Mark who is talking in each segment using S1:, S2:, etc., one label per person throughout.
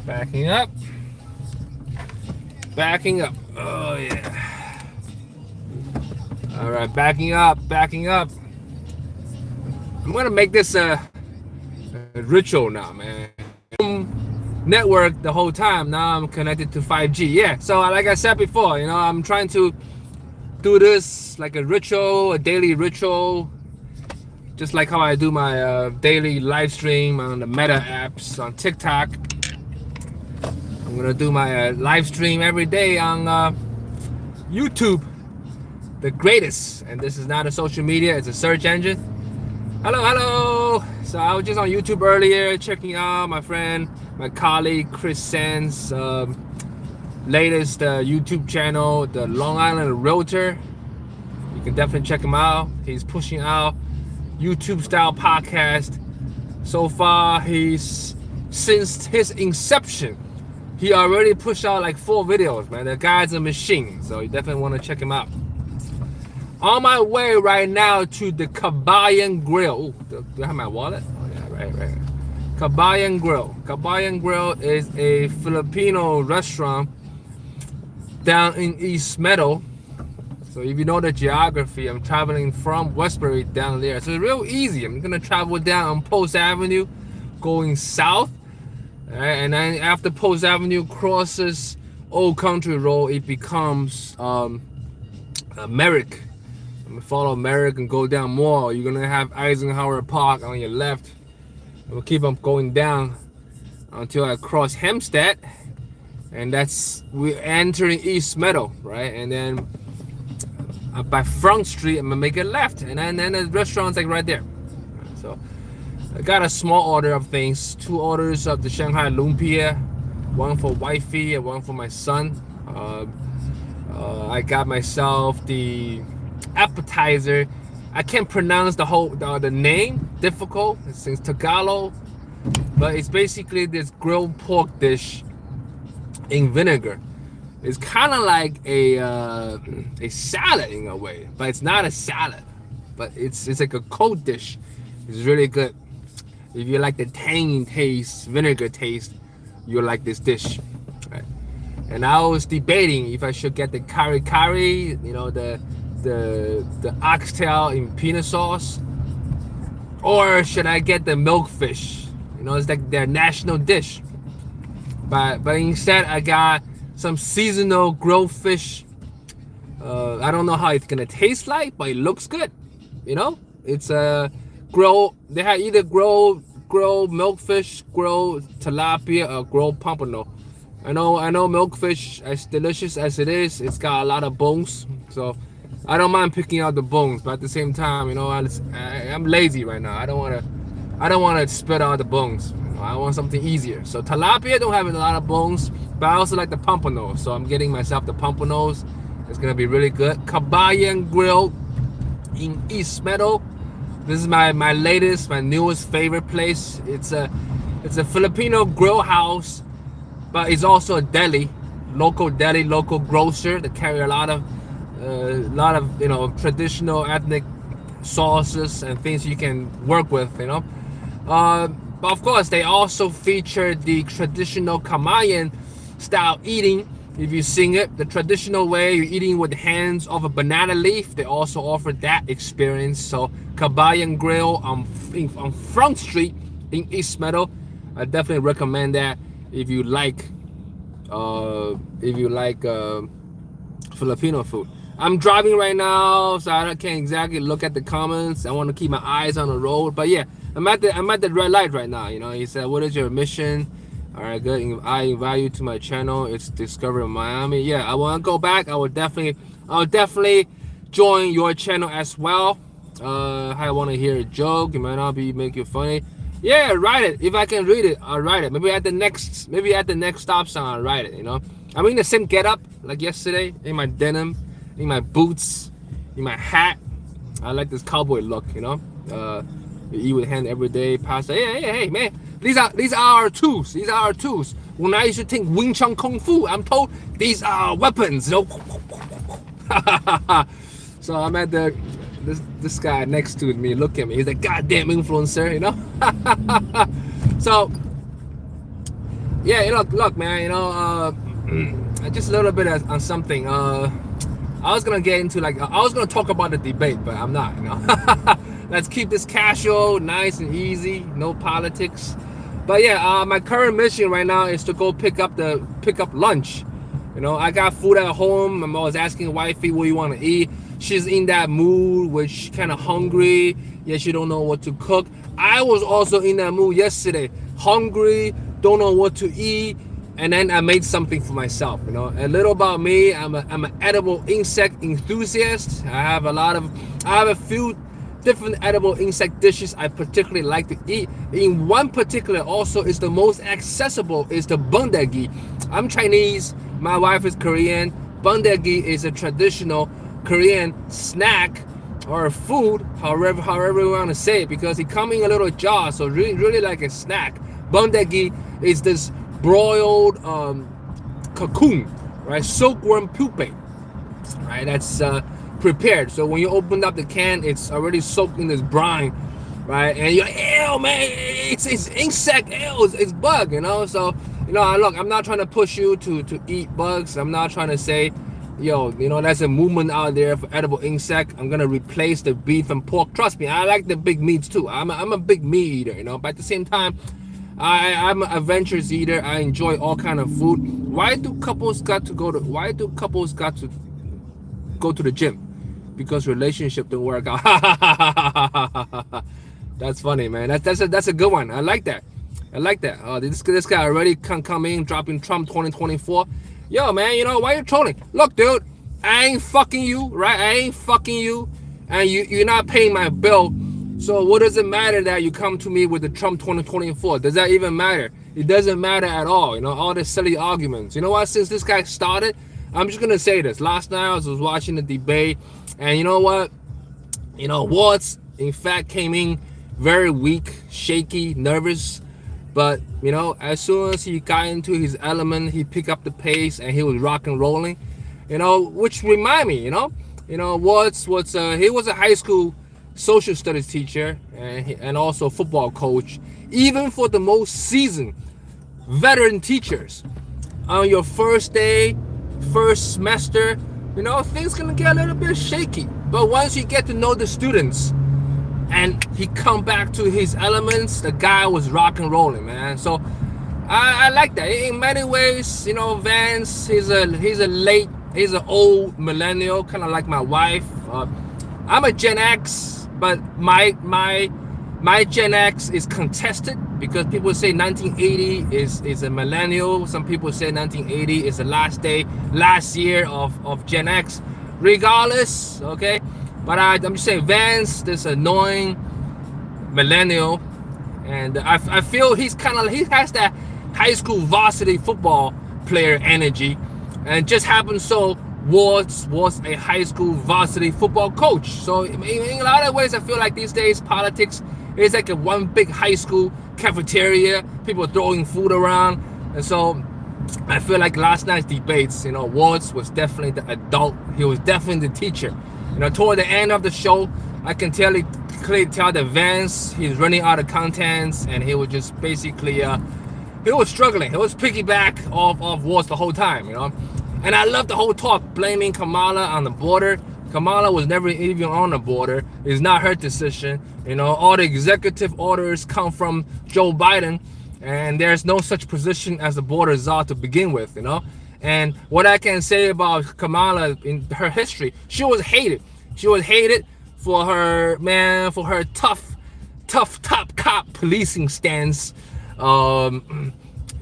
S1: Backing up. Backing up. Oh yeah. All right, backing up, backing up. I'm gonna make this a ritual now, man. Network the whole time. Now I'm connected to 5G. Yeah. So like I said before, I'm trying to do this like a ritual, a daily ritual, just like how I do my daily live stream on the Meta apps on TikTok. I'm gonna do my live stream every day on YouTube, the greatest. And this is not a social media; it's a search engine. Hello, hello. So I was just on YouTube earlier, checking out my friend, my colleague Chris Sands' latest YouTube channel, the Long Island Realtor. You can definitely check him out. He's pushing out YouTube style podcast. So far, since his inception, he already pushed out like 4 videos, man. The guy's a machine, so you definitely want to check him out. On my way right now to the Kabayan Grill. Do I have my wallet? Oh yeah, right. Kabayan Grill. Kabayan Grill is a Filipino restaurant down in East Meadow. So if you know the geography, I'm traveling from Westbury down there. So it's real easy. I'm gonna travel down on Post Avenue, going south. And then after Post Avenue crosses Old Country Road, it becomes Merrick. I'm gonna follow Merrick and go down more. You're gonna have Eisenhower Park on your left. We'll keep on going down until I cross Hempstead, and we're entering East Meadow, right? And then by Front Street, I'm gonna make a left, and then the restaurant's like right there. So I got a small order of things, 2 orders of the Shanghai lumpia, 1 for wifey and 1 for my son. I got myself the appetizer. I can't pronounce the name, difficult. It's in Tagalog, but it's basically this grilled pork dish in vinegar. It's kind of like a salad in a way, but it's not a salad. But it's like a cold dish. It's really good. If you like the tangy taste, vinegar taste, you'll like this dish. Right? And I was debating if I should get the kari, the oxtail in peanut sauce, or should I get the milkfish? It's like their national dish. But instead, I got some seasonal grilled fish. I don't know how it's gonna taste like, but it looks good. It's a grilled. They have either grilled milkfish, grilled tilapia, or grilled pompano. I know milkfish, as delicious as it is, it's got a lot of bones. So I don't mind picking out the bones, but at the same time, I'm lazy right now. I don't want to spit out the bones. I want something easier. So tilapia don't have a lot of bones, but I also like the pompano. So I'm getting myself the pompanos. It's gonna be really good. Kabayan Grill in East Meadow. This is my newest favorite place. It's a Filipino grill house, but it's also a local grocer that carry a lot of traditional ethnic sauces and things you can work with. But of course, they also feature the traditional Kamayan style eating. If you've seen it, the traditional way you're eating with hands off a banana leaf, they also offer that experience. So Kabayan Grill on Front Street in East Meadow, I definitely recommend that if you like Filipino food. I'm driving right now, so I can't exactly look at the comments. I want to keep my eyes on the road. But yeah, I'm at the red light right now. He said, "What is your mission?" All right, good. I invite you to my channel. It's Discover Miami. Yeah, I want to go back. I'll definitely join your channel as well. I want to hear a joke. It might not make you funny. Yeah, write it. If I can read it, I'll write it. Maybe at the next stop sign, I'll write it. I'm in the same getup like yesterday, in my denim, in my boots, in my hat. I like this cowboy look. You eat with hand every day. Pasta. Hey, man. These are our tools. These are our tools. When I used to think Wing Chun Kung Fu, I'm told these are weapons. So I'm at this guy next to me. Look at me. He's a goddamn influencer. So Yeah, look, man. Just a little bit on something. I was gonna get into I was gonna talk about the debate, but I'm not. Let's keep this casual, nice and easy, no politics. But yeah, my current mission right now is to go pick up lunch. I got food at home. I'm always asking wifey what you want to eat. She's in that mood where she's kind of hungry. Yeah, she don't know what to cook. I was also in that mood yesterday, hungry, don't know what to eat, and then I made something for myself. A little about me. I'm an edible insect enthusiast. I have a few different edible insect dishes I particularly like to eat. In one particular, also is the most accessible, is the bundegi. I'm Chinese. My wife is Korean. Bundegi is a traditional Korean snack or food, however you want to say it, because it comes in a little jar, so really like a snack. Bundegi is this broiled cocoon, right? Silkworm pupae, right? That's prepared. So when you open up the can, it's already soaked in this brine, right? And you're like, ew, man, it's insect, ew, it's bug, So, look, I'm not trying to push you to eat bugs. I'm not trying to say, that's a movement out there for edible insect. I'm gonna replace the beef and pork. Trust me, I like the big meats too. I'm a big meat eater, But at the same time, I'm an adventurous eater. I enjoy all kind of food. Why do couples got to go to the gym? Because relationship don't work out. That's funny, man. That's a good one. I like that. Oh, this guy already come in dropping Trump 2024. Yo, man, why you trolling? Look, dude, I ain't fucking you, right? I ain't fucking you, and you're not paying my bill. So what does it matter that you come to me with the Trump 2024? Does that even matter? It doesn't matter at all. All the silly arguments. You know what? Since this guy started, I'm just gonna say this. Last night I was watching the debate, and you know what? Watts in fact came in very weak, shaky, nervous. But as soon as he got into his element, he picked up the pace and he was rock and rolling. Which remind me, Watts he was a high school social studies teacher and also football coach. Even for the most seasoned veteran teachers, on your first day, first semester, things gonna get a little bit shaky. But once you get to know the students and he come back to his elements, the guy was rock and rolling, man. So I like that. In many ways, Vance, he's an old millennial, kind of like my wife. I'm a Gen X, but my Gen X is contested because people say 1980 is a millennial. Some people say 1980 is the last year of Gen X. Regardless, okay. But I'm just saying, Vance, this annoying millennial, and I feel he has that high school varsity football player energy, and just happens so Watts was a high school varsity football coach. So in a lot of ways, I feel like these days politics is like a one big high school cafeteria, people throwing food around, and so I feel like last night's debates, Watts was definitely the adult. He was definitely the teacher. Toward the end of the show, I can clearly tell that Vance, he's running out of contents, and he was just basically, he was struggling. He was piggyback off Watts the whole time, And I love the whole talk, blaming Kamala on the border. Kamala was never even on the border. It's not her decision. All the executive orders come from Joe Biden, and there's no such position as the border czar to begin with, And what I can say about Kamala in her history, she was hated. She was hated for her tough top cop policing stance.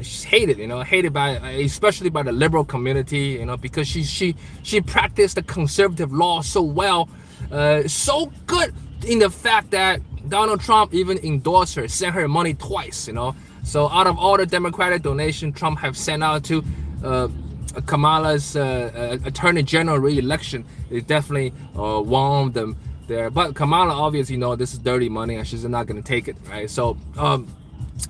S1: She's hated, hated by, especially by the liberal community, because she practiced the conservative law so well, so good in the fact that Donald Trump even endorsed her, sent her money twice, So out of all the Democratic donation Trump have sent out to Kamala's attorney general re-election, it definitely warmed them there. But Kamala obviously this is dirty money and she's not going to take it, right? So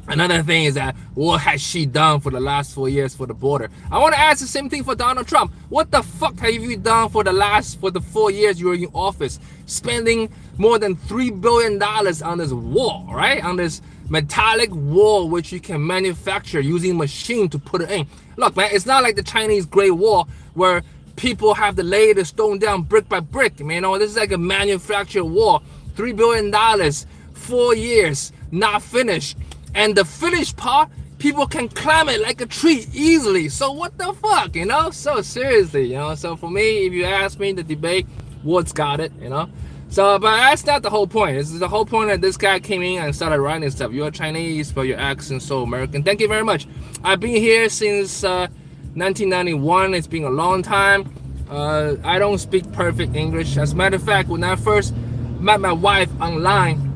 S1: another thing is that what has she done for the last 4 years for the border? I want to ask the same thing for Donald Trump. What the fuck have you done for the 4 years you were in office, spending more than $3 billion on this wall, right? On this metallic wall which you can manufacture using machine to put it in. Look, man, it's not like the Chinese Great Wall where people have to lay the stone down brick by brick. Man, you know, this is like a manufactured wall. $3 billion, 4 years, not finished. And the finished part, people can climb it like a tree easily. So what the fuck, you know? So seriously, you know? So for me, if you ask me the debate, Woods got it, you know? So, but that's not the whole point. This is the whole point that this guy came in and started writing stuff. You're Chinese, but your accent so American. Thank you very much. I've been here since 1991. It's been a long time. I don't speak perfect English. As a matter of fact, when I first met my wife online,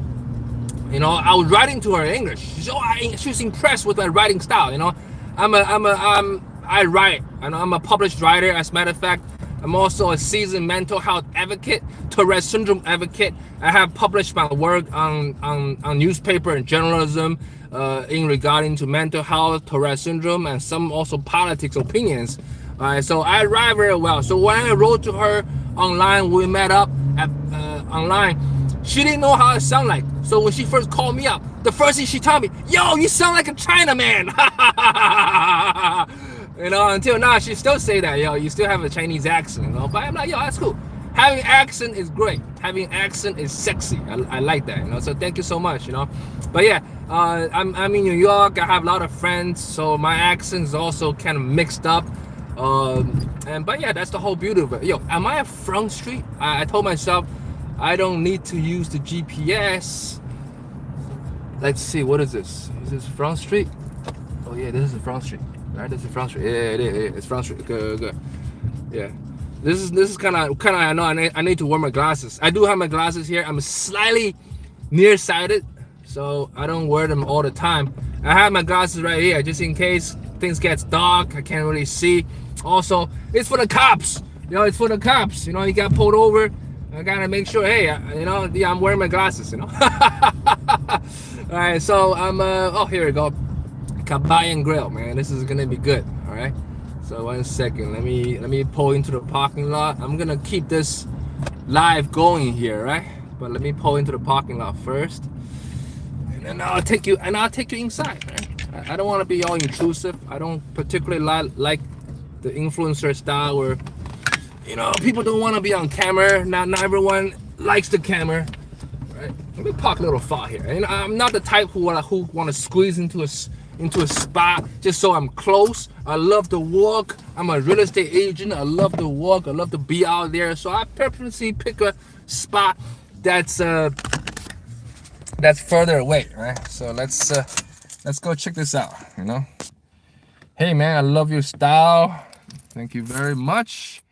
S1: you know, I was writing to her in English. She was impressed with my writing style. You know, I write, and I'm a published writer. As a matter of fact, I'm also a seasoned mental health advocate, Tourette syndrome advocate. I have published my work on newspaper and journalism in regarding to mental health, Tourette syndrome, and some also politics opinions. So I write very well. So when I wrote to her online, we met up at online. She didn't know how I sound like. So when she first called me up, the first thing she told me, yo, you sound like a Chinaman. You know, until now, she still say that, yo, you still have a Chinese accent, you know? But I'm like, yo, that's cool. Having accent is great. Having accent is sexy. I like that, you know? So thank you so much, you know? But yeah, I'm in New York. I have a lot of friends, so my accent is also kind of mixed up. But yeah, that's the whole beauty of it. Yo, am I at Front Street? I told myself, I don't need to use the GPS. Let's see, what is this? Is this Front Street? Oh yeah, this is Front Street. Right, this is Front Street. Yeah, it is. It's Front Street. Good. Yeah, this is kind of. I know I need to wear my glasses. I do have my glasses here. I'm slightly nearsighted, so I don't wear them all the time. I have my glasses right here just in case things gets dark. I can't really see. Also, it's for the cops. You know, it's for the cops. You know, you got pulled over. I gotta make sure, hey, you know, yeah, I'm wearing my glasses, you know. All right, so I'm, oh, here we go. Kabayan Grill, man, this is gonna be good. All right, so 1 second, let me pull into the parking lot. I'm gonna keep this live going here, right? But let me pull into the parking lot first, and then I'll take you inside, right? I don't want to be all intrusive. I don't particularly like the influencer style where, you know, people don't want to be on camera. Not everyone likes the camera, right? Let me park a little far here. And I'm not the type who want to squeeze into a spot just so I'm close. I love to walk. I'm a real estate agent. I love to walk. I love to be out there. So I purposely pick a spot that's further away, right? So let's go check this out. You know, hey man, I love your style. Thank you very much.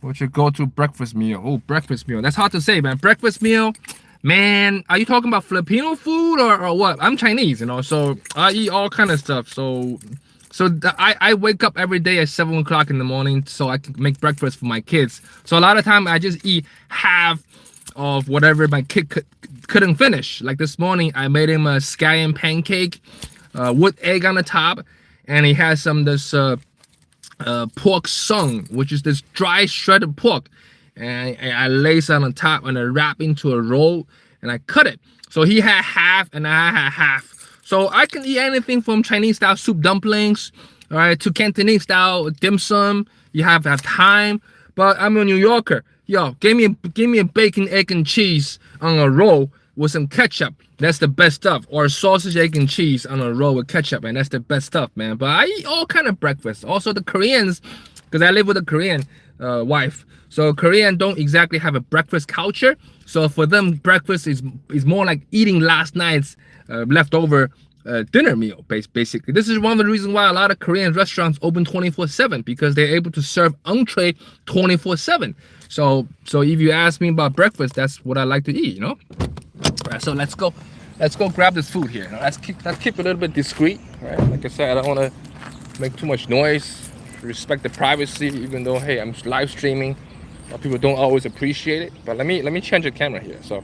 S1: What's your go-to breakfast meal? Oh, breakfast meal. That's hard to say, man. Breakfast meal, man. Are you talking about Filipino food or what? I'm Chinese, you know, so I eat all kind of stuff. So I wake up every day at 7 o'clock in the morning so I can make breakfast for my kids. So a lot of time I just eat half of whatever my kid couldn't finish. Like this morning, I made him a scallion pancake with egg on the top, and he has some this pork sung, which is this dry shredded pork, and I lace on top and I wrap into a roll and I cut it. So he had half and I had half. So I can eat anything from Chinese style soup dumplings, all right, to Cantonese style dim sum. You have time, but I'm a New Yorker. Yo, give me a bacon, egg, and cheese on a roll with some ketchup. That's the best stuff. Or sausage, egg, and cheese on a roll with ketchup, and that's the best stuff, man. But I eat all kind of breakfast. Also the Koreans, because I live with a Korean wife. So Korean don't exactly have a breakfast culture. So for them, breakfast is more like eating last night's leftover dinner meal, basically. This is one of the reasons why a lot of Korean restaurants open 24/7, because they're able to serve entree 24/7. So if you ask me about breakfast, that's what I like to eat, you know. All right, so let's go grab this food here. Now, let's keep a little bit discreet, right? Like I said, I don't want to make too much noise. Respect the privacy, even though, hey, I'm live streaming. People don't always appreciate it. But let me change the camera here. So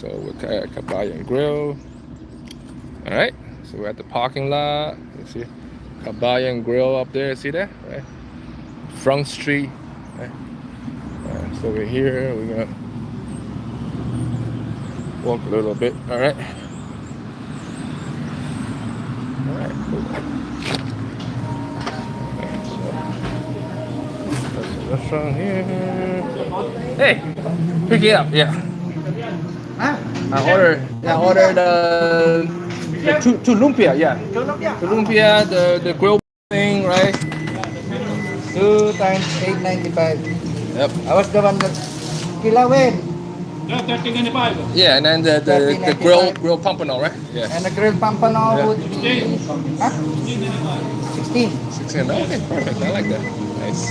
S1: we're at Kabayan Grill. All right, so we're at the parking lot. You see Kabayan Grill up there. See that? Right, Front Street. Right? So we're here. We're gonna walk a little bit. All right. Restaurant here. Hey, pick it up. Yeah.
S2: Huh?
S1: I ordered two lumpia. Yeah. The lumpia, the grill thing, right?
S2: 2 times 8.95.
S1: Yep.
S2: I was the one that kilawin.
S3: No, 13.95.
S1: Yeah, and then the grill pompano, right? Yeah.
S2: And the grilled pampano
S1: Yeah.
S2: would be 16.
S1: 16. Okay, perfect. I like that. Nice.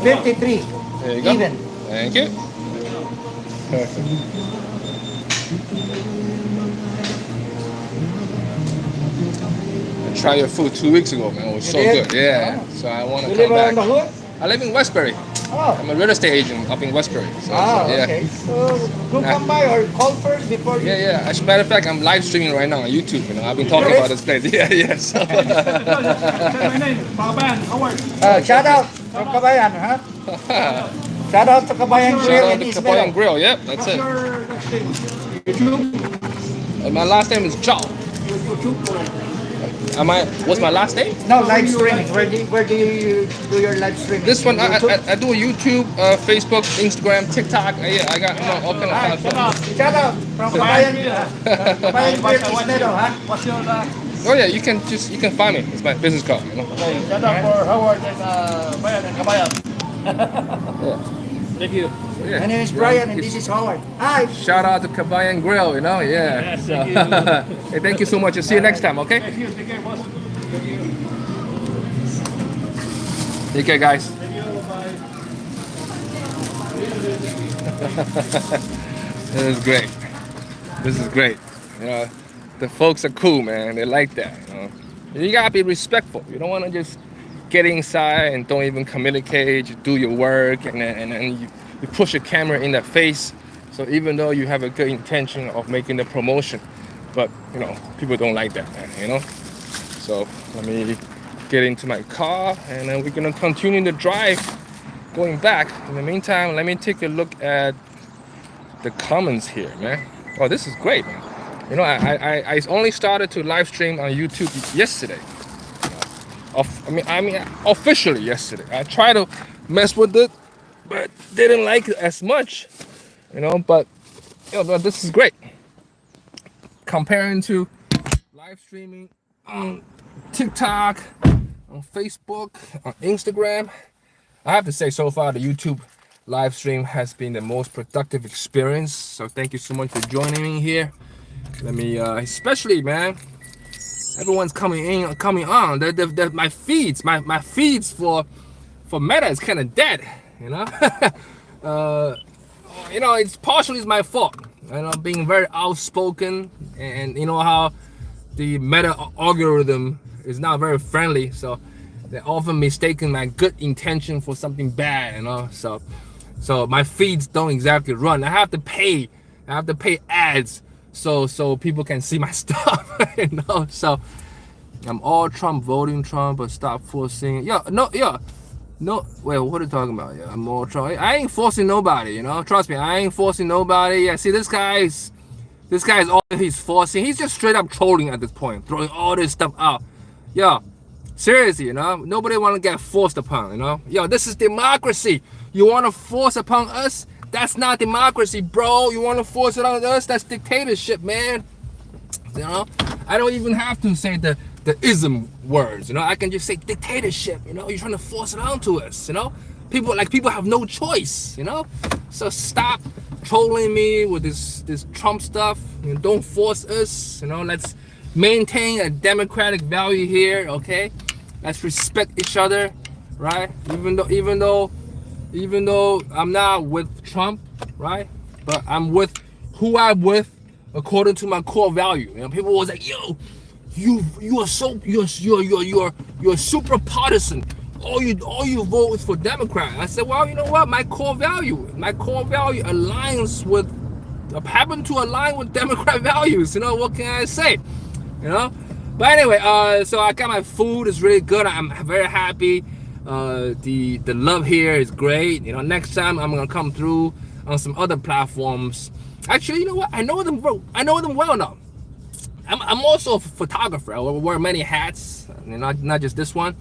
S2: 53.
S1: There you go.
S2: Even.
S1: Thank you. Perfect. I tried your food 2 weeks ago, man. It was so
S2: You did?
S1: good. Yeah.
S2: Oh.
S1: So I want to
S2: You
S1: come
S2: live
S1: back.
S2: on the hood?
S1: I live in Westbury.
S2: Oh.
S1: I'm a real estate agent up in Westbury. So, yeah.
S2: Okay. So do come by or call first before you.
S1: Yeah. As a matter of fact, I'm live streaming right now on YouTube. You know, I've been talking about this place. Yeah. So.
S3: Say my name, Paban, Howard.
S2: Shout out from Kabayan, huh? Shout out to Kabayan
S1: Shout
S2: Grill
S1: out
S2: in
S1: to
S2: East
S1: Kabayan
S2: Meadow.
S1: Grill. Yep, that's
S3: What's
S1: it.
S3: your next name? YouTube?
S1: My last name is Chow.
S3: YouTube?
S1: What's my last name?
S2: No, live streaming. Where do you do your live streaming?
S1: This one, I
S2: YouTube?
S1: do a YouTube, Facebook, Instagram, TikTok. I got all kind of platforms.
S2: Shout out from Kabayan Kabayan Grill East Meadow, huh?
S3: What's your
S1: Oh yeah, you can find me. It's my business card. You know.
S3: okay, shout out for Howard and Bayan and Kabayan.
S1: Yeah.
S3: Thank you.
S1: Yeah.
S2: My name is Brian and this is Howard. Hi.
S1: Shout out to Kabayan Grill. You know, yeah.
S3: Yes, thank you.
S1: Hey, thank you so much. I'll see you next time. Okay.
S3: Thank you. Take care, boss.
S1: Take care, guys.
S3: Thank you. Bye.
S1: This is great. This is great. You know, the folks are cool, man. They like that. You know, you gotta be respectful. You don't want to just get inside and don't even communicate. You do your work, and then you push your camera in their face. So even though you have a good intention of making the promotion, but you know, people don't like that, man. You know. So let me get into my car, and then we're gonna continue the drive going back. In the meantime, let me take a look at the comments here, man. Oh, this is great, man. You know, I only started to live stream on YouTube yesterday. I mean, officially yesterday. I tried to mess with it, but didn't like it as much. You know, but you know, this is great. Comparing to live streaming on TikTok, on Facebook, on Instagram, I have to say so far the YouTube live stream has been the most productive experience. So thank you so much for joining me here. Let me, especially, man, everyone's coming in, coming on. My feeds for Meta is kind of dead, you know. You know, it's partially my fault. You know, being very outspoken, and you know how the Meta algorithm is not very friendly, so they're often mistaking my good intention for something bad, you know. So my feeds don't exactly run. I have to pay ads so people can see my stuff, you know. So I'm all Trump, voting Trump, but stop forcing. No. Wait, what are you talking about? Yeah, I'm all Trump. I ain't forcing nobody, you know. Trust me, I ain't forcing nobody. Yeah, see, this guy's all he's forcing. He's just straight up trolling at this point, throwing all this stuff out. Yo, seriously, you know, nobody want to get forced upon, you know. Yo, this is democracy. You want to force upon us? That's not democracy, bro. You want to force it on us? That's dictatorship, man. You know, I don't even have to say the ism words, you know. I can just say dictatorship, you know. You're trying to force it onto us, you know. People have no choice, you know. So stop trolling me with this Trump stuff. You know, don't force us, you know. Let's maintain a democratic value here, okay? Let's respect each other, right? Even though I'm not with Trump, right? But I'm with who I'm with according to my core value. You know, people was like, yo, you're super partisan. All you vote is for Democrat. I said, well, you know what? My core value aligns with, happen to align with Democrat values. You know, what can I say? You know. But anyway, so I got my food. It's really good. I'm very happy. The love here is great. You know, next time I'm gonna come through on some other platforms. Actually, you know what? I know them well now. I'm also a photographer. I wear many hats, not just this one.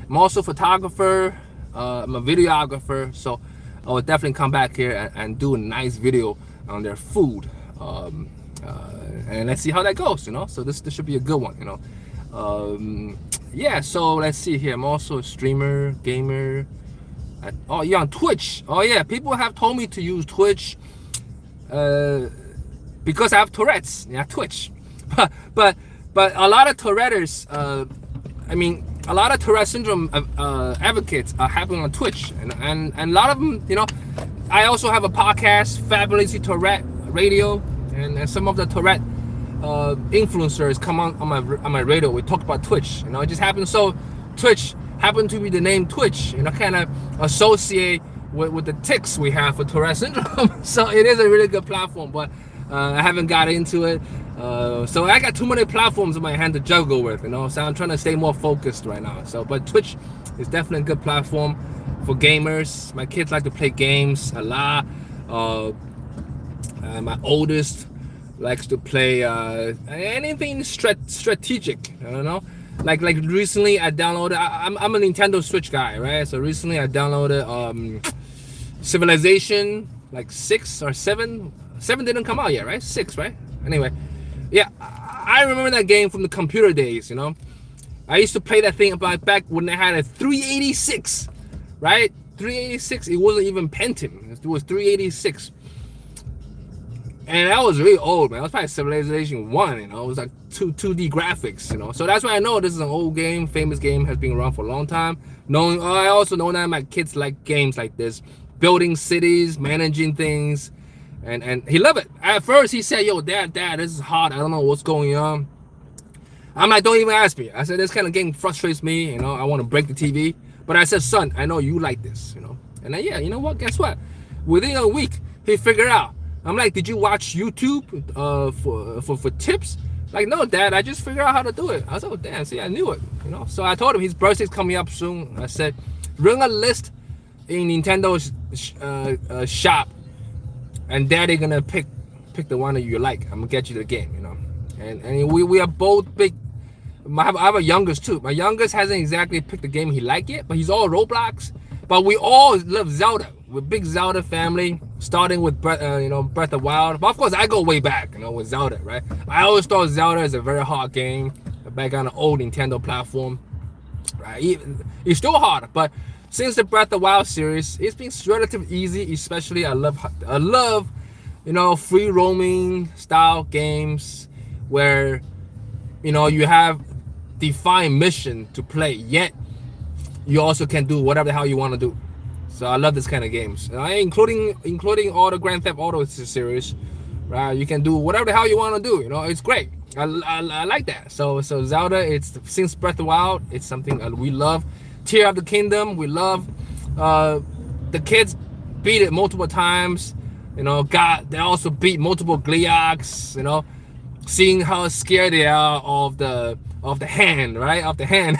S1: I'm also a photographer. I'm a videographer, so I will definitely come back here and do a nice video on their food. And let's see how that goes, So this should be a good one, Yeah, so let's see here. I'm also a streamer, gamer. Oh, yeah, on Twitch. Oh, yeah, people have told me to use Twitch because I have Tourette's. Yeah, Twitch. But a lot of Tourette's, a lot of Tourette syndrome advocates are happening on Twitch, and a lot of them, I also have a podcast, Fabulously Tourette Radio, and some of the Tourette influencers come on my radio. We talk about Twitch. It just happens so Twitch happened to be the name Twitch. Kind of associate with the tics we have for Tourette syndrome. So it is a really good platform, but I haven't got into it. So I got too many platforms in my hand to juggle with, So I'm trying to stay more focused right now. So, but Twitch is definitely a good platform for gamers. My kids like to play games a lot. My oldest likes to play anything strategic. I don't know. Like recently I downloaded. I'm a Nintendo Switch guy, right? So recently I downloaded Civilization, like 6 or 7. 7 didn't come out yet, right? 6, right? Anyway, yeah, I remember that game from the computer days. I used to play that thing back when I had a 386, right? 386. It wasn't even Pentium. It was 386. And that was really old, man. It was probably Civilization 1, It was like 2D graphics, So that's why I know this is an old game, famous game, has been around for a long time. I also know that my kids like games like this, building cities, managing things, and he loved it. At first, he said, "Yo, Dad, this is hard. I don't know what's going on." I'm like, "Don't even ask me." I said, "This kind of game frustrates me. I want to break the TV." But I said, "Son, I know you like this, And then, yeah, you know what? Guess what? Within a week, he figured out. I'm like, "Did you watch YouTube for tips?" Like, "No, Dad, I just figured out how to do it." I was like, "Oh, damn, see, I knew it, So I told him his birthday's coming up soon. I said, "Bring a list in Nintendo's shop, and Daddy gonna pick the one that you like. I'm gonna get you the game, And we are both big. I have a youngest too. My youngest hasn't exactly picked the game he liked yet, but he's all Roblox. But we all love Zelda. We're big Zelda family, starting with Breath of Wild. But of course, I go way back, with Zelda, right? I always thought Zelda is a very hard game, back on an old Nintendo platform, right? It's still hard, but since the Breath of Wild series, it's been relatively easy. Especially, I love, free roaming style games where, you have defined mission to play, yet you also can do whatever the hell you want to do. So I love this kind of games, including all the Grand Theft Auto series, right? You can do whatever the hell you want to do. It's great. I like that. So Zelda, since Breath of the Wild, it's something we love. Tear of the Kingdom, we love. The kids beat it multiple times. They also beat multiple Gleeoks. Seeing how scared they are of the hand, right? Of the hand.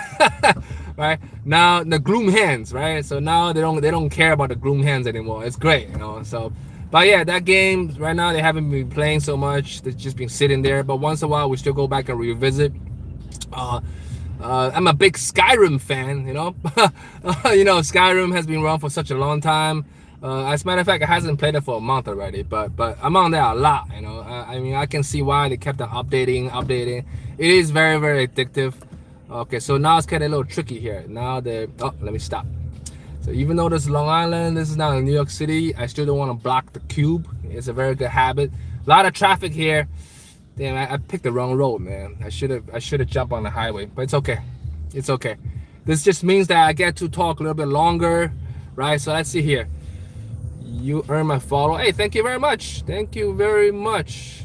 S1: Right now, the gloom hands, right? So now they don't care about the gloom hands anymore. It's great, So, but yeah, that game right now they haven't been playing so much. They've just been sitting there. But once in a while, we still go back and revisit. I'm a big Skyrim fan. Skyrim has been around for such a long time. As a matter of fact, I hasn't played it for a month already. But I'm on there a lot. I can see why they kept on updating. It is very, very addictive. Okay, so now it's kind of a little tricky here. Let me stop. So even though this is Long Island, this is not in New York City, I still don't want to block the cube. It's a very good habit. A lot of traffic here. Damn, I picked the wrong road, man. I should have jumped on the highway, but it's okay. It's okay. This just means that I get to talk a little bit longer, right? So let's see here. You earn my follow. Hey, thank you very much. Thank you very much.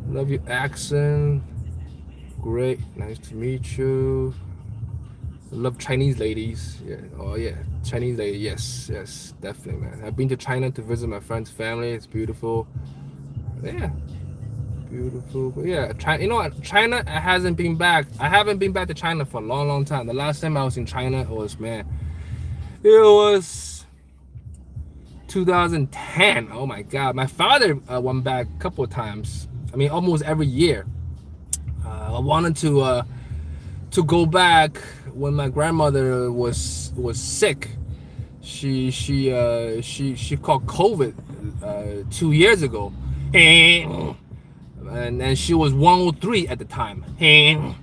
S1: Love your accent. Great, nice to meet you. I love Chinese ladies. Yeah. Oh yeah, Chinese lady. Yes, definitely, man. I've been to China to visit my friend's family. It's beautiful. Yeah, beautiful. But yeah, China. You know what? China hasn't been back. I haven't been back to China for a long, long time. The last time I was in China was, it was 2010. Oh my God. My father went back a couple of times. Almost every year. I wanted to go back when my grandmother was sick. She caught COVID 2 years ago, and she was 103 at the time. And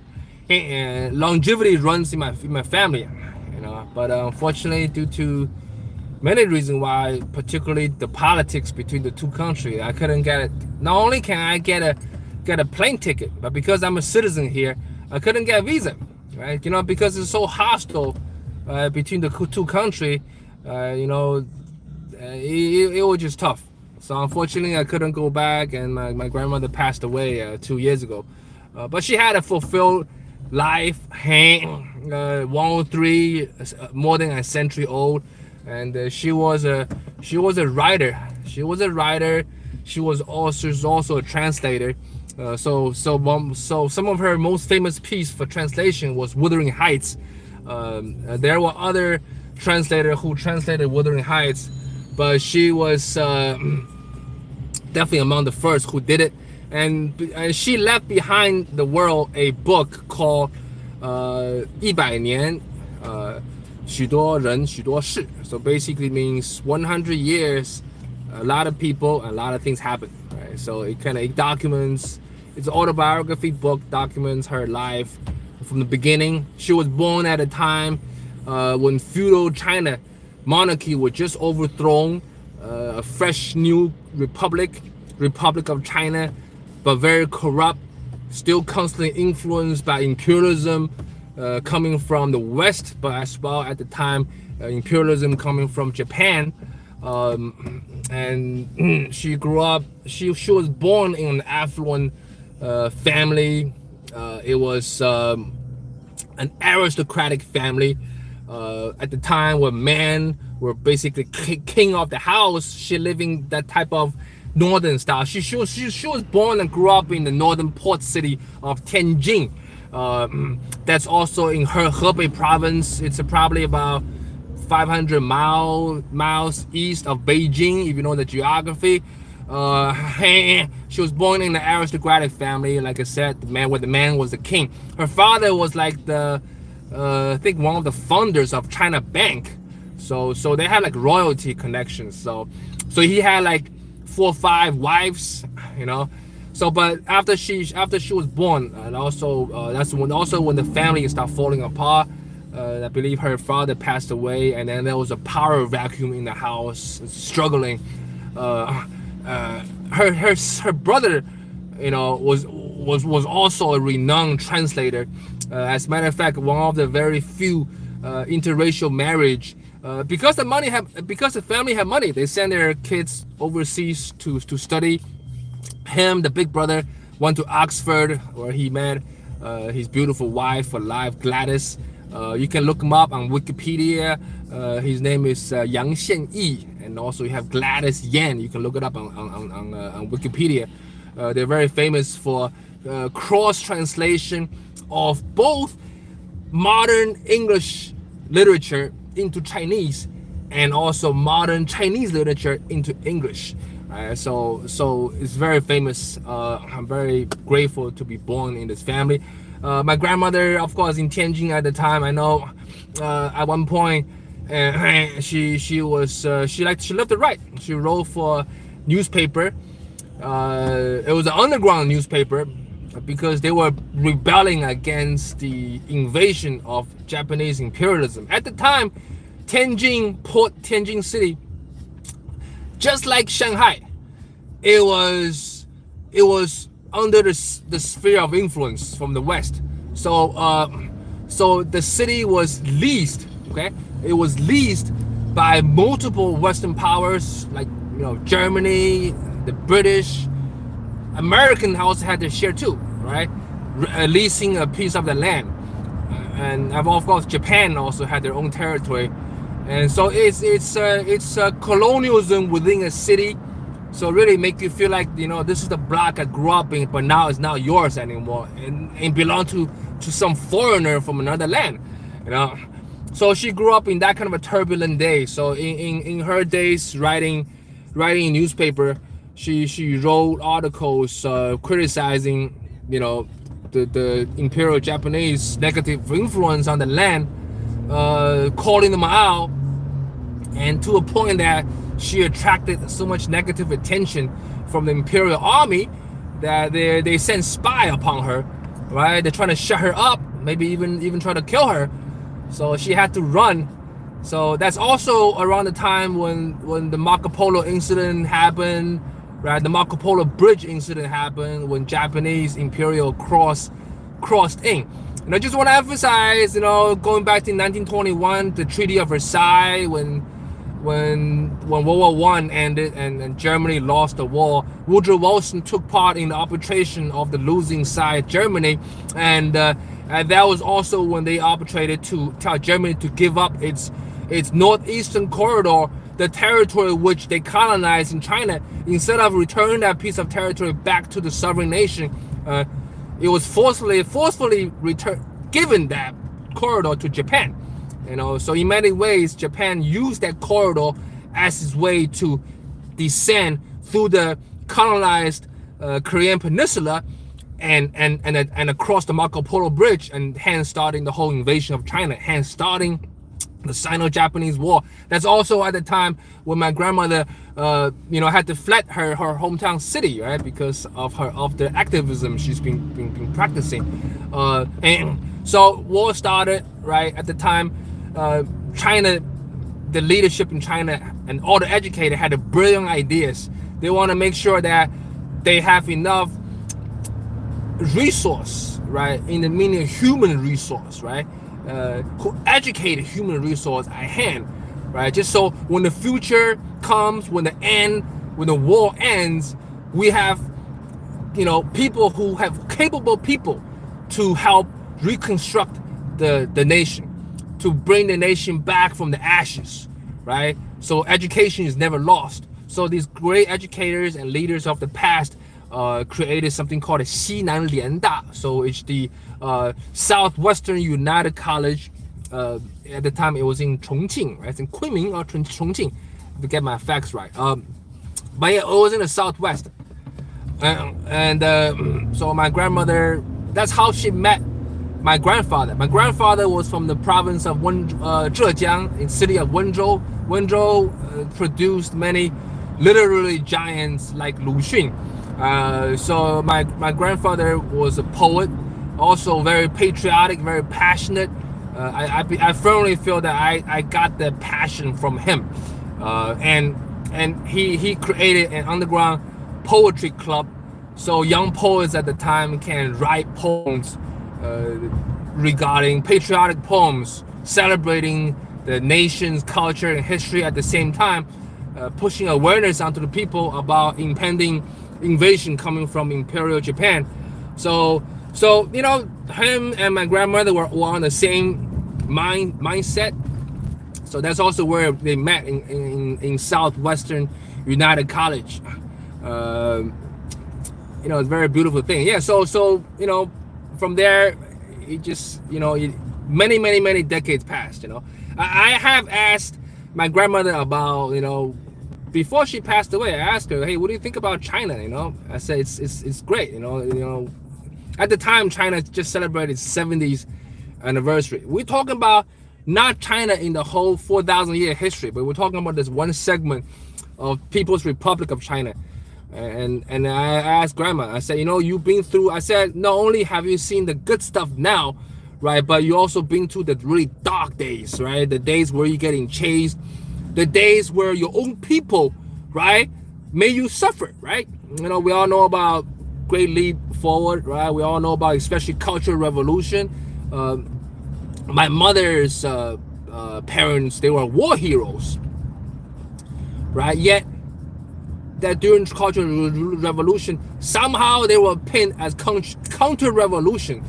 S1: longevity runs in my family, you know. But unfortunately, due to many reasons why, particularly the politics between the two countries, I couldn't get it. Not only can I get a plane ticket, but because I'm a citizen here, I couldn't get a visa, right? You know, because it's so hostile between the two countries. You know, it was just tough. So unfortunately, I couldn't go back, and my grandmother passed away 2 years ago. But she had a fulfilled life, 103, more than a century old, and she was a writer. She was a writer. She was also a translator. So some of her most famous piece for translation was Wuthering Heights. There were other translators who translated Wuthering Heights, but she was definitely among the first who did it. And she left behind the world a book called 100年许多人许多事. So basically means 100 years, a lot of people, a lot of things happen, right? So it documents, it's an autobiography book, documents her life from the beginning. She was born at a time when feudal China monarchy was just overthrown, a fresh new Republic of China, but very corrupt, still constantly influenced by imperialism coming from the West, but as well at the time imperialism coming from Japan. And she grew up, she was born in an affluent family. It was an aristocratic family. At the time where men were basically king of the house, she living that type of northern style. She was born and grew up in the northern port city of Tianjin. That's also in Hebei province. It's probably about 500 miles east of Beijing, if you know the geography. She was born in an aristocratic family. Like I said, the man was the king. Her father was like I think one of the founders of China Bank. So they had like royalty connections. So he had like 4 or 5 wives, you know. So but after she was born, and also that's when the family started falling apart. I believe her father passed away, and then there was a power vacuum in the house, struggling. Her brother, you know, was also a renowned translator. As a matter of fact, one of the very few interracial marriage. Because the family had money, they sent their kids overseas to study. Him, the big brother, went to Oxford, where he met his beautiful wife for life, Gladys. You can look him up on Wikipedia. His name is Yang Xianyi, and also you have Gladys Yan. You can look it up on Wikipedia. They're very famous for cross translation of both modern English literature into Chinese, and also modern Chinese literature into English. So it's very famous. I'm very grateful to be born in this family. My grandmother, of course, in Tianjin at the time. I know at one point she loved to write. She wrote for newspaper. It was an underground newspaper because they were rebelling against the invasion of Japanese imperialism. At the time, Tianjin City, just like Shanghai, it was under the sphere of influence from the West. So the city was leased. Okay, it was leased by multiple Western powers, like, you know, Germany, the British, American also had their share too, right? Leasing a piece of the land, and of course Japan also had their own territory, and so it's colonialism within a city. So really make you feel like, you know, this is the block I grew up in, but now it's not yours anymore, and belong to some foreigner from another land, you know. So she grew up in that kind of a turbulent day. So in her days writing newspaper, she wrote articles criticizing, you know, the Imperial Japanese negative influence on the land, calling them out, and to a point that she attracted so much negative attention from the Imperial Army that they sent spy upon her, right? They're trying to shut her up, maybe even try to kill her. So she had to run. So that's also around the time when the Marco Polo incident happened, right? The Marco Polo Bridge incident happened when Japanese Imperial crossed in. And I just want to emphasize, going back to 1921, the Treaty of Versailles, when World War I ended and Germany lost the war, Woodrow Wilson took part in the arbitration of the losing side, Germany, and that was also when they arbitrated to tell Germany to give up its northeastern corridor, the territory which they colonized in China. Instead of returning that piece of territory back to the sovereign nation, it was forcefully given that corridor to Japan. So in many ways, Japan used that corridor as its way to descend through the colonized Korean peninsula and across the Marco Polo Bridge, and hence starting the whole invasion of China, hence starting the Sino-Japanese War. That's also at the time when my grandmother, had to fled her hometown city, right, because of the activism she's been practicing, and so war started, right, at the time. China, the leadership in China and all the educators had the brilliant ideas. They want to make sure that they have enough resource, right, in the meaning of human resource, right, educated human resource at hand, right, just so when the future comes, when the war ends, we have people who have capable people to help reconstruct the nation, to bring the nation back from the ashes, right? So education is never lost. So these great educators and leaders of the past created something called a 西南联大. So it's the Southwestern United College. At the time, it was in Chongqing, right? It's in Kunming or Chongqing, to get my facts right. But yeah, it was in the Southwest. So my grandmother, that's how she met my grandfather. My grandfather was from the province of Zhejiang, in city of Wenzhou. Wenzhou produced many literary giants like Lu Xun. So my grandfather was a poet, also very patriotic, very passionate. I firmly feel that I got the passion from him. And he created an underground poetry club, so young poets at the time can write poems regarding patriotic poems, celebrating the nation's culture and history, at the same time pushing awareness onto the people about impending invasion coming from Imperial Japan. So him and my grandmother were on the same mindset. So that's also where they met in Southwestern United College. It's a very beautiful thing. Yeah. So from there, it just many decades passed. I have asked my grandmother about before she passed away. I asked her, hey, what do you think about China? I said it's great. At the time, China just celebrated its 70th anniversary. We're talking about not China in the whole 4,000 year history, but we're talking about this one segment of People's Republic of China. And I asked grandma, I said, you've been through, I said, not only have you seen the good stuff now, right, but you also been through the really dark days, right? The days where you're getting chased, the days where your own people, right, made you suffer, right? We all know about Great Leap Forward, right? We all know about especially Cultural Revolution. My mother's parents, they were war heroes, right? Yet that during Cultural Revolution, somehow they were pinned as counter-revolution,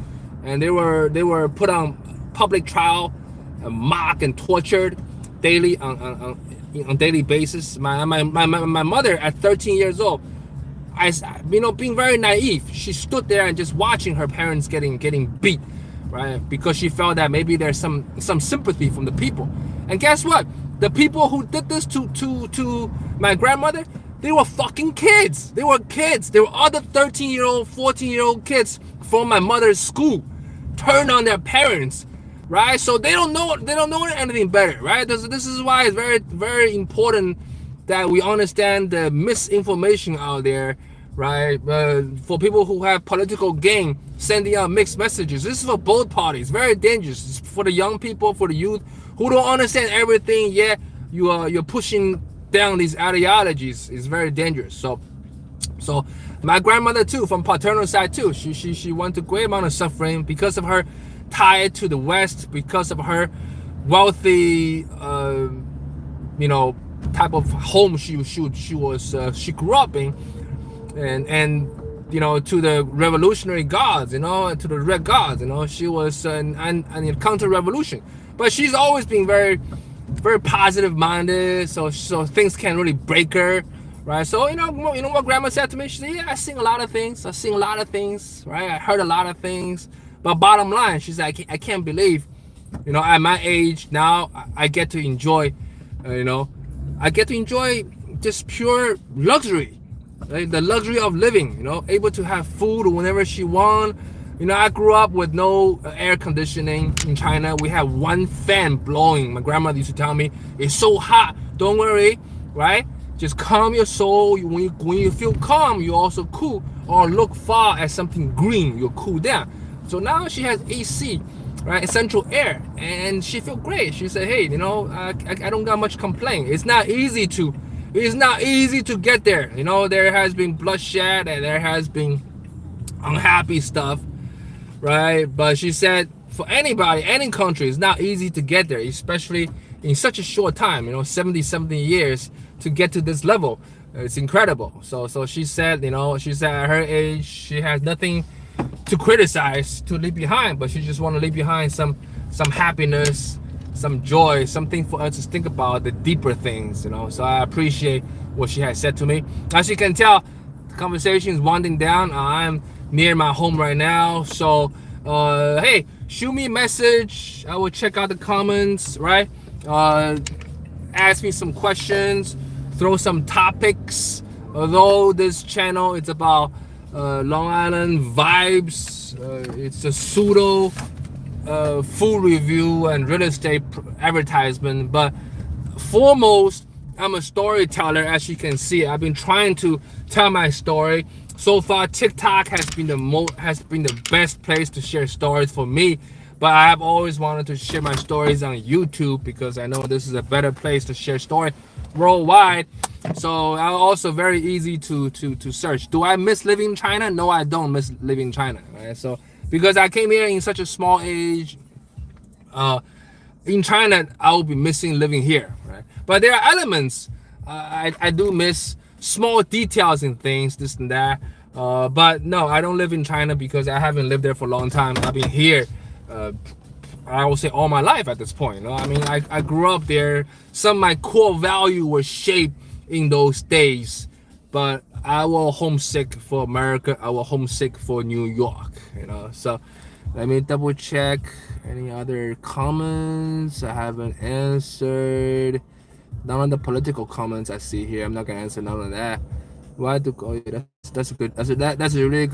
S1: and they were put on public trial, mocked and tortured daily on daily basis. My mother at 13 years old, being very naive, she stood there and just watching her parents getting beat, right? Because she felt that maybe there's some sympathy from the people. And guess what? The people who did this to my grandmother, They were fucking kids. They were kids. They were other 13-year-old, 14-year-old kids from my mother's school, turned on their parents, right? So they don't know anything better, right? This is why it's very, very important that we understand the misinformation out there, right? For people who have political gain, sending out mixed messages. This is for both parties. Very dangerous. It's for the young people, for the youth who don't understand everything. Yeah, you're pushing down these ideologies. Is very dangerous. So my grandmother too, from paternal side too, she went through great amount of suffering because of her tie to the West, because of her wealthy, type of home she grew up in, and to the revolutionary guards, to the red guards, she was an counter-revolution, but she's always been very, very positive minded, so things can't really break her, right? So you know what grandma said to me? She said, yeah, I seen a lot of things, right? I heard a lot of things, but bottom line, she said, I can't believe, at my age now, I get to enjoy, I get to enjoy just pure luxury, right? The luxury of living, able to have food whenever she want. I grew up with no air conditioning in China. We have one fan blowing. My grandmother used to tell me, it's so hot, don't worry, right? Just calm your soul. When you feel calm, you also cool, or look far at something green, you'll cool down. So now she has AC, right, central air, and she feel great. She said, hey, I don't got much complaint. It's not easy to get there. There has been bloodshed and there has been unhappy stuff, right? But she said for anybody, any country, it's not easy to get there, especially in such a short time, 70 years to get to this level. It's incredible. So she said, at her age, she has nothing to criticize, to leave behind, but she just want to leave behind some happiness, some joy, something for us to think about, the deeper things, So I appreciate what she has said to me. As you can tell, the conversation is winding down. I'm near my home right now, so hey, shoot me a message. I will check out the comments, right? Ask me some questions, throw some topics. Although this channel is about Long Island vibes, it's a pseudo food review and real estate advertisement, but foremost, I'm a storyteller. As you can see, I've been trying to tell my story. So far, TikTok has been the best place to share stories for me, but I have always wanted to share my stories on YouTube because I know this is a better place to share story worldwide. So I'm also very easy to search. Do I miss living in China? No, I don't miss living in China, right? So because I came here in such a small age, in China I will be missing living here, right? But there are elements I do miss, small details and things, this and that. But no, I don't live in China because I haven't lived there for a long time. I've been here, I will say, all my life at this point. I mean, I grew up there. Some of my core value was shaped in those days, but I was homesick for America. I was homesick for New York, So let me double check any other comments I haven't answered. None of the political comments I see here. I'm not gonna answer none of that. Why do go? Yeah, that's a good. That's a really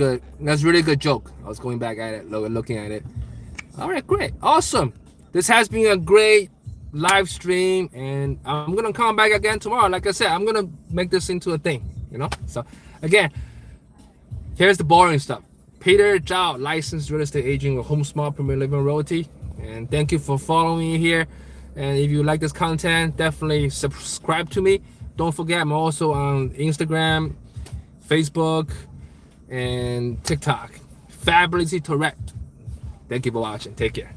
S1: good joke. I was going back at it, looking at it. All right, great, awesome. This has been a great live stream, and I'm gonna come back again tomorrow. Like I said, I'm gonna make this into a thing. So again, here's the boring stuff. Peter Zhao, licensed real estate agent with Home Smart Premier Living Realty, and thank you for following me here. And if you like this content, definitely subscribe to me. Don't forget, I'm also on Instagram, Facebook, and TikTok. Fabulously Tourette. Thank you for watching. Take care.